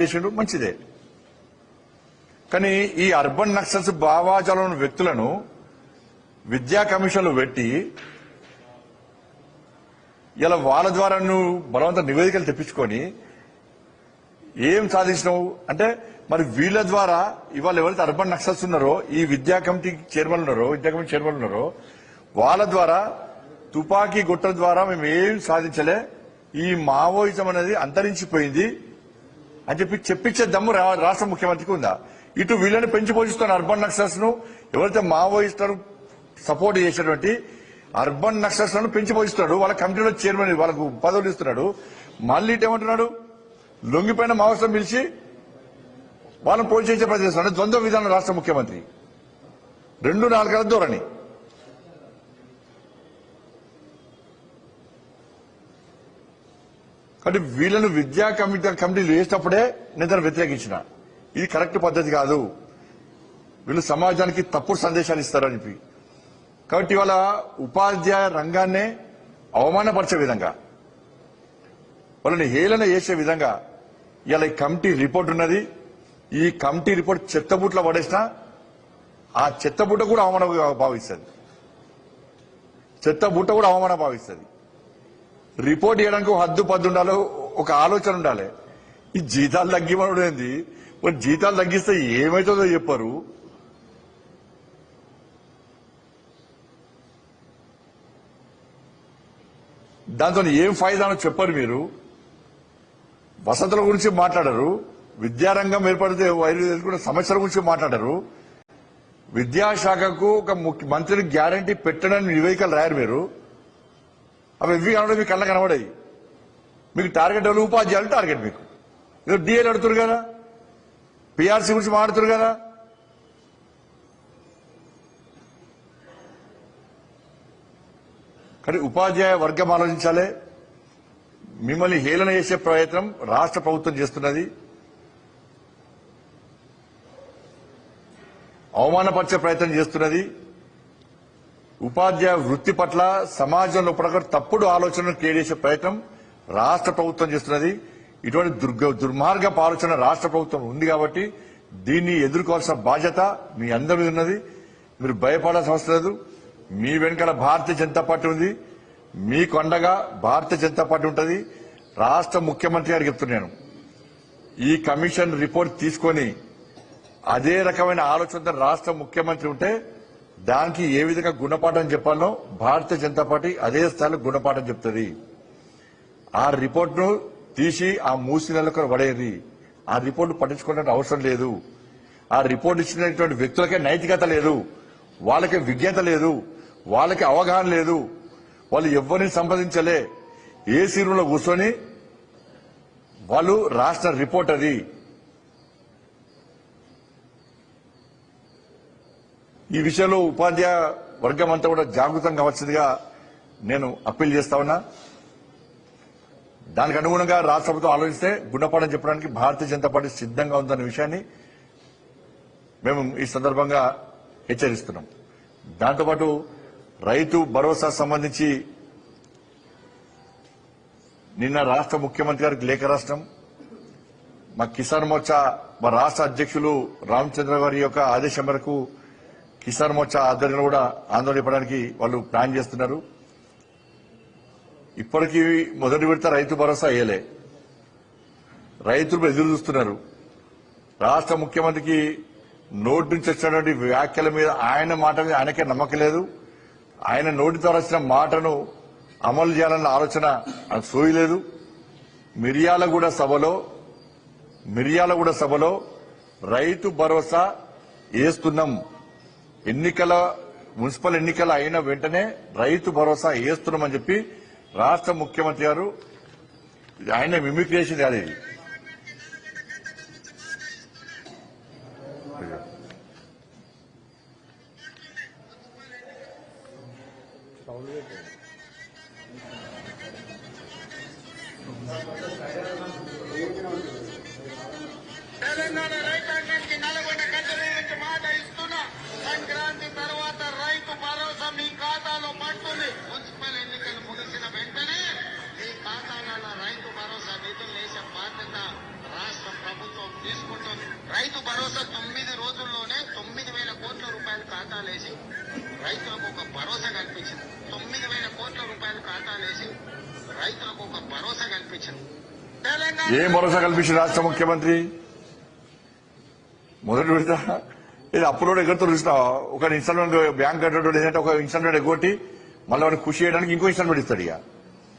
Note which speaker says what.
Speaker 1: చేసిండు మంచిదే. కానీ ఈ అర్బన్ నక్సల్స్ భావాజాలను వ్యక్తులను విద్యా కమిషన్లు పెట్టి ఇలా వాళ్ళ ద్వారా నువ్వు బలవంత నివేదికలు తెప్పించుకొని ఏం సాధించినావు అంటే, మరి వీళ్ళ ద్వారా ఇవాళ ఎవరైతే అర్బన్ నక్సల్స్ ఉన్నారో, ఈ విద్యా కమిటీ చైర్మన్ ఉన్నారో వాళ్ళ ద్వారా తుపాకీ గుట్టల ద్వారా మేము ఏం సాధించలే, ఈ మావోయిజం అనేది అంతరించిపోయింది అని చెప్పించే దమ్ము రాష్ట్ర ముఖ్యమంత్రికి ఉందా? ఇటు వీళ్ళని పెంచి పోషిస్తున్న అర్బన్ నక్సల్స్ ను, ఎవరైతే మావోయిస్టులను సపోర్ట్ చేసేటువంటి అర్బన్ నక్సల్స్ లను పెంచి పోషిస్తున్నాడు, వాళ్ళ కమిటీలో చైర్మన్ వాళ్ళకు పదవులు ఇస్తున్నాడు. మళ్ళీ ఇటేమంటున్నాడు, లొంగిపోయిన మావోయిస్టులను పిలిచి వాళ్ళని పోటీ చేసే ప్రయత్నం చేస్తున్నాడు. ద్వంద్వ విధానం రాష్ట్ర ముఖ్యమంత్రి, 2-4 ధోరణి. కాబట్టి వీళ్ళను విద్యా కమిటీలు వేసినప్పుడే నేను దాన్ని వ్యతిరేకించిన. ఇది కరెక్ట్ పద్ధతి కాదు, వీళ్ళు సమాజానికి తప్పుడు సందేశాలు ఇస్తారని చెప్పి. కాబట్టి ఇవాళ ఉపాధ్యాయ రంగాన్నే అవమానపరిచే విధంగా, వాళ్ళని హేళన చేసే విధంగా ఇలా ఈ కమిటీ రిపోర్ట్ ఉన్నది. ఈ కమిటీ రిపోర్ట్ చెత్తబుట్లో పడేసినా ఆ చెత్తబుట్ట కూడా అవమానంగా భావిస్తుంది. చెత్తబుట్ట కూడా అవమానం భావిస్తుంది. రిపోర్ట్ చేయడానికి హద్దు పద్దు ఉండాలి, ఒక ఆలోచన ఉండాలి. ఈ జీతాలు తగ్గిమనడం ఏంది? మరి జీతాలు తగ్గిస్తే ఏమవుతుందో చెప్పారు. దాంతో ఏం ఫైదానో చెప్పరు. మీరు వసతుల గురించి మాట్లాడరు, విద్యారంగం ఏర్పడితే ఎదుర్కొన్న సమస్యల గురించి మాట్లాడరు, విద్యాశాఖకు ఒక మంత్రిని గ్యారంటీ పెట్టడానికి నివేదికలు రాయరు. మీరు అవి ఇవి కనబడే మీకు కళ్ళ కనబడాయి. మీకు టార్గెట్ ఎవరు? ఉపాధ్యాయులు టార్గెట్. మీకు ఏదో డిఏలు అడుగుతారు కదా, పిఆర్సీ గురించి మాట్లాడుతారు కదా. కానీ ఉపాధ్యాయ వర్గం ఆలోచించాలి. మిమ్మల్ని హేళన చేసే ప్రయత్నం రాష్ట్ర ప్రభుత్వం చేస్తున్నది, అవమానపరిచే ప్రయత్నం చేస్తున్నది. ఉపాధ్యాయ వృత్తి పట్ల సమాజంలో పడక తప్పుడు ఆలోచనలు క్రియేట్ చేసే ప్రయత్నం రాష్ట్ర ప్రభుత్వం చేస్తున్నది. ఇటువంటి దుర్మార్గపు ఆలోచన రాష్ట్ర ప్రభుత్వం ఉంది కాబట్టి దీన్ని ఎదుర్కోవాల్సిన బాధ్యత మీ అందరి మీద ఉన్నది. మీరు భయపడాల్సిన అవసరం లేదు. మీ వెనుకల భారతీయ జనతా పార్టీ ఉంది, మీకు అండగా భారతీయ జనతా పార్టీ ఉంటుంది. రాష్ట్ర ముఖ్యమంత్రి గారికి చెప్తున్నాను, ఈ కమిషన్ రిపోర్ట్ తీసుకొని అదే రకమైన ఆలోచనతో రాష్ట్ర ముఖ్యమంత్రి ఉంటే దానికి ఏ విధంగా గుణపాఠం చెప్పాలో భారతీయ జనతా పార్టీ అదే స్థాయిలో గుణపాఠం చెప్తుంది. ఆ రిపోర్ట్ను తీసి ఆ మూసి నెలకు పడేది. ఆ రిపోర్టు పట్టించుకోవడానికి అవసరం లేదు. ఆ రిపోర్ట్ ఇచ్చినటువంటి వ్యక్తులకే నైతికత లేదు, వాళ్ళకి విజ్ఞత లేదు, వాళ్ళకి అవగాహన లేదు. వాళ్ళు ఎవరిని సంప్రదించలే, ఏసీ రూంలో కూర్చొని వాళ్ళు రాసిన రిపోర్ట్ అది. ఈ విషయంలో ఉపాధ్యాయ వర్గం అంతా కూడా జాగృతం కావాల్సిందిగా నేను అప్పీల్ చేస్తా ఉన్నా. దానికి అనుగుణంగా రాష్ట్ర ప్రభుత్వం ఆలోచిస్తే గుణపాఠం చెప్పడానికి భారతీయ జనతా పార్టీ సిద్ధంగా ఉందన్న విషయాన్ని మేము ఈ సందర్భంగా హెచ్చరిస్తున్నాం. దాంతోపాటు రైతు భరోసా సంబంధించి నిన్న రాష్ట్ర ముఖ్యమంత్రి గారికి లేఖ రాష్ట్రం, మా కిసాన్ మోర్చా మా రాష్ట్ర అధ్యక్షులు రామచంద్ర గారి యొక్క ఆదేశం మేరకు కిసాన్ మోర్చా ఆధ్వర్యంలో కూడా ఆందోళన ఇవ్వడానికి వాళ్ళు ప్లాన్ చేస్తున్నారు. ఇప్పటికీ మొదటి విడత రైతు భరోసా అయ్యలే, రైతులు ఎదురు చూస్తున్నారు. రాష్ట్ర ముఖ్యమంత్రికి నోటి నుంచి వచ్చినటువంటి వ్యాఖ్యల మీద ఆయన మాట మీద ఆయనకే నమ్మకం లేదు. ఆయన నోటి ద్వారా వచ్చిన మాటను అమలు చేయాలన్న ఆలోచన నాకు సోయలేదు. మిర్యాలగూడ సభలో రైతు భరోసా వేస్తున్నాం, మున్సిపల్ ఎన్నికలు అయిన వెంటనే రైతు భరోసా వేస్తున్నామని చెప్పి రాష్ట్ర ముఖ్యమంత్రి గారు ఆయన మిమిక్రీ చేసింది కాదు ఇది.
Speaker 2: తెలంగాణ రైతాంగానికి నల్గొండ గద్దెల నుంచి మాట ఇస్తున్నా, సంక్రాంతి తర్వాత రైతు భరోసా మీ ఖాతాలో పడుతుంది. మున్సిపల్ ఎన్నికలు ముగిసిన వెంటనే మీ ఖాతాలలో రైతు భరోసా నిధులు వేసే బాధ్యత రాష్ట్ర ప్రభుత్వం తీసుకుంటుంది. రైతు భరోసా 9 రోజుల్లోనే 9,000 కోట్ల రూపాయలు ఖాతాలేసి రైతులకు ఒక భరోసా కల్పించింది. 9,000 కోట్ల రూపాయలు ఖాతాలేసి రైతులకు ఒక భరోసా కల్పించింది. తెలంగాణ
Speaker 1: ఏం భరోసా కల్పించిన రాష్ట్ర ముఖ్యమంత్రి మొదటి విడత ఇది అప్పులో ఎగ్గొడుతూ చూసినా ఒక ఇన్స్టాల్మెంట్ బ్యాంక్ కట్టడం లేదంటే ఒక ఇన్స్టాల్మెంట్ ఎగ్గొట్టి మళ్ళీ వాడిని కృషి చేయడానికి ఇంకో ఇన్స్టాల్మెంట్ ఇస్తాడు ఇక